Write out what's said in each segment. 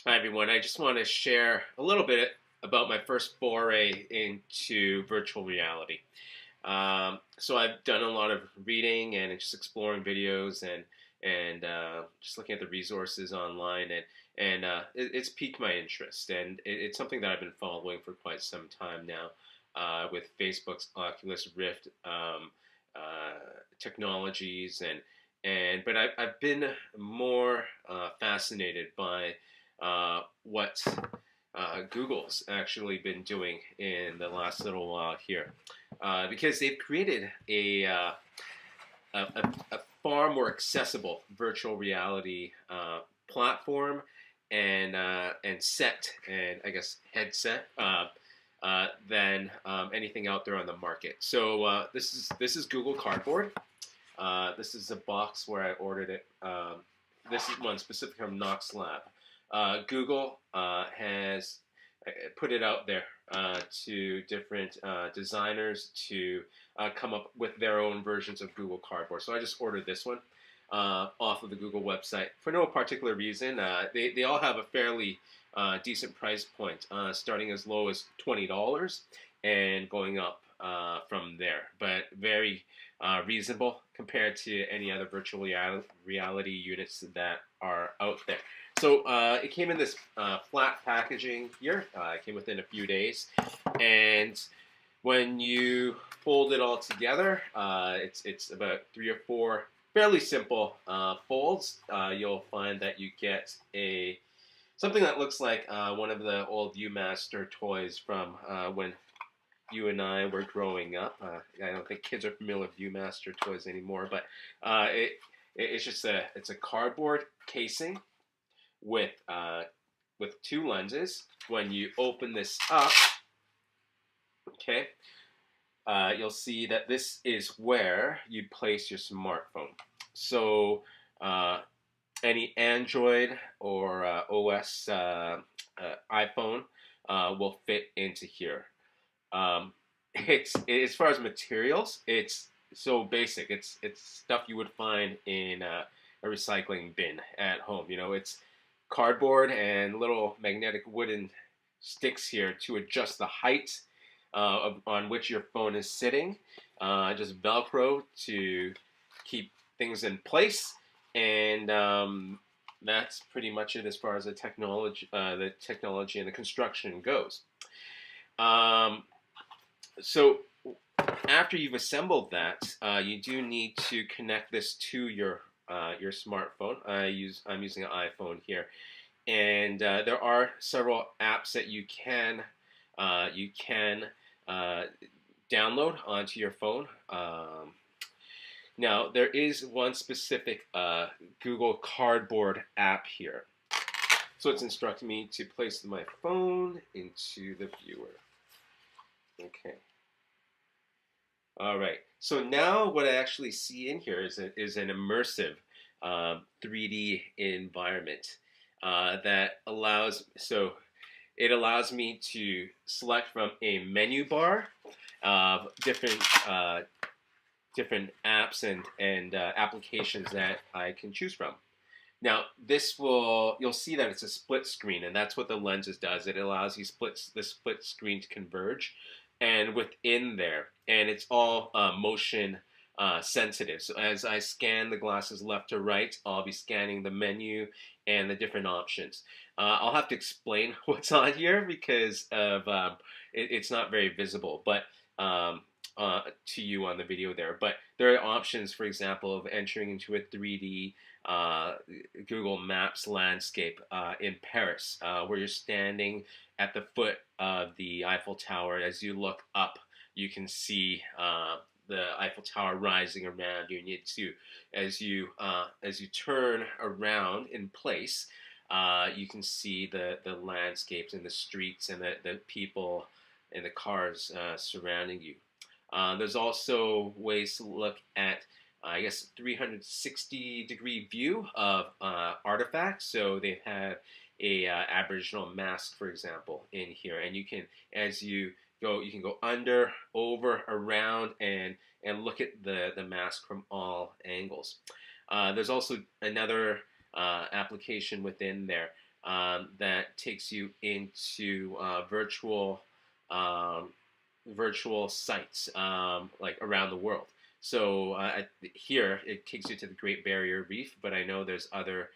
Hi, everyone. I just want to share a little bit about my first foray into virtual reality. So I've done a lot of reading and just exploring videos and just looking at the resources online and it's piqued my interest and it's something that I've been following for quite some time now with Facebook's Oculus Rift technologies and but I've been more fascinated by what Google's actually been doing in the last little while here, because they've created a far more accessible virtual reality platform and set and I guess headset than anything out there on the market. So this is Google Cardboard. This is a box where I ordered it. This is one specific from Knox Lab. Google has put it out there to different designers to come up with their own versions of Google Cardboard. So I just ordered this one off of the Google website for no particular reason. They all have a fairly decent price point, starting as low as $20 and going up from there, but very reasonable compared to any other virtual reality units that are out there. So it came in this flat packaging here. It came within a few days, and when you fold it all together, it's about 3 or 4 fairly simple folds. You'll find that you get a something that looks like one of the old UMaster toys from when you and I were growing up. I don't think kids are familiar with UMaster toys anymore, but it's just it's a cardboard casing with with 2 lenses. When you open this up, okay, you'll see that this is where you place your smartphone. So any Android or OS iPhone will fit into here. It's as far as materials, it's so basic. It's stuff you would find in a recycling bin at home. You know, it's cardboard and little magnetic wooden sticks here to adjust the height on which your phone is sitting. Just Velcro to keep things in place, and that's pretty much it as far as the technology and the construction goes. Um, so after you've assembled that, you do need to connect this to your smartphone. I'm using an iPhone here, and there are several apps that you can uh, download onto your phone. Now there is one specific Google Cardboard app here. So it's instructing me to place my phone into the viewer. Okay. All right. So now what I actually see in here is an immersive 3D environment that it allows me to select from a menu bar of different apps and applications that I can choose from. Now, you'll see that it's a split screen, and that's what the lenses does. It allows the split screen to converge, and within there, and it's all motion sensitive. So as I scan the glasses left to right, I'll be scanning the menu and the different options. I'll have to explain what's on here because it's not very visible, but to you on the video there. But there are options, for example, of entering into a 3D Google Maps landscape in Paris, where you're standing at the foot of the Eiffel Tower. As you look up, you can see the Eiffel Tower rising around you, and as you turn around in place, you can see the landscapes and the streets and the people and the cars surrounding you. There's also ways to look at, I guess, 360-degree view of artifacts. So they have a Aboriginal mask, for example, in here, and you can go under, over, around, and look at the mask from all angles. There's also another application within there that takes you into um, virtual sites like around the world. So here it takes you to the Great Barrier Reef, but I know there's other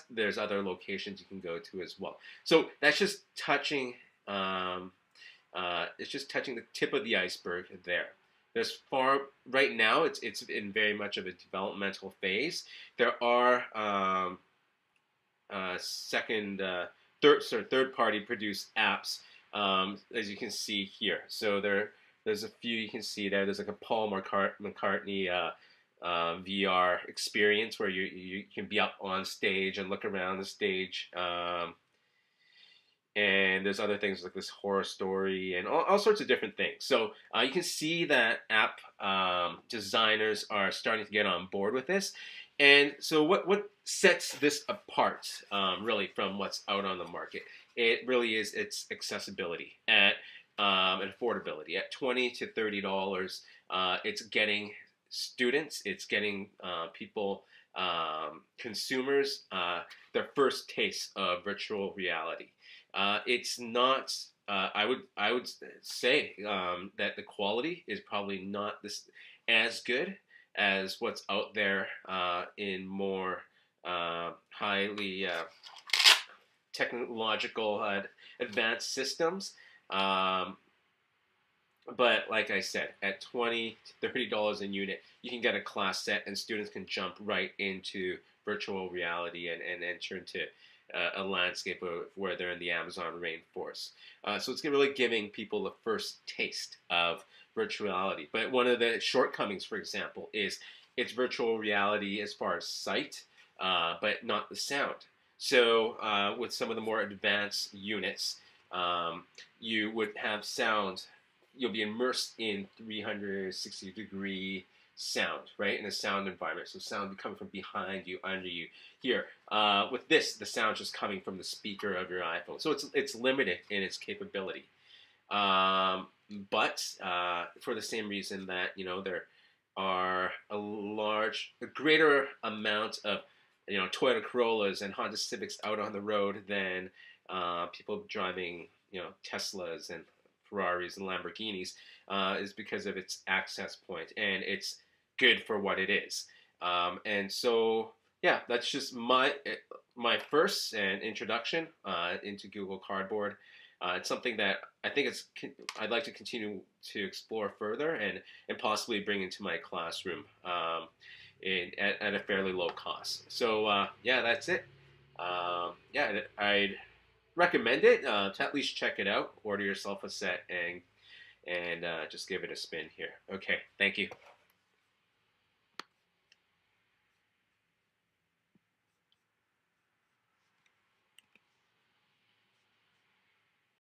there's other locations you can go to as well. So that's just touching it's just touching the tip of the iceberg there. There's far right now. It's in very much of a developmental phase. There are third party produced apps, as you can see here. So there's a few you can see there. There's like a Paul McCartney VR experience where you can be up on stage and look around the stage. And there's other things like this horror story and all sorts of different things. So you can see that app designers are starting to get on board with this. And so what sets this apart really from what's out on the market? It really is its accessibility at and affordability. At $20 to $30, it's getting students, it's getting people, consumers, their first taste of virtual reality. It's not. I would say that the quality is probably not this as good as what's out there in more highly technological advanced systems. But like I said, at $20 to $30 a unit, you can get a class set, and students can jump right into virtual reality and enter into a landscape where they're in the Amazon rainforest. So it's really giving people the first taste of virtual reality. But one of the shortcomings, for example, is it's virtual reality as far as sight, but not the sound. So with some of the more advanced units, you would have sound. You'll be immersed in 360-degree sound, right, in a sound environment. So sound will be coming from behind you, under you. Here, with this, the sound just coming from the speaker of your iPhone. So it's limited in its capability. But for the same reason that there are a greater amount of Toyota Corollas and Honda Civics out on the road than people driving Teslas and Ferraris and Lamborghinis, is because of its access point, and it's good for what it is. And so, yeah, that's just my first and introduction into Google Cardboard. It's something that I think I'd like to continue to explore further and possibly bring into my classroom at a fairly low cost. So yeah, that's it. Yeah, I'd recommend it to at least check it out. Order yourself a set and just give it a spin here. Okay, thank you.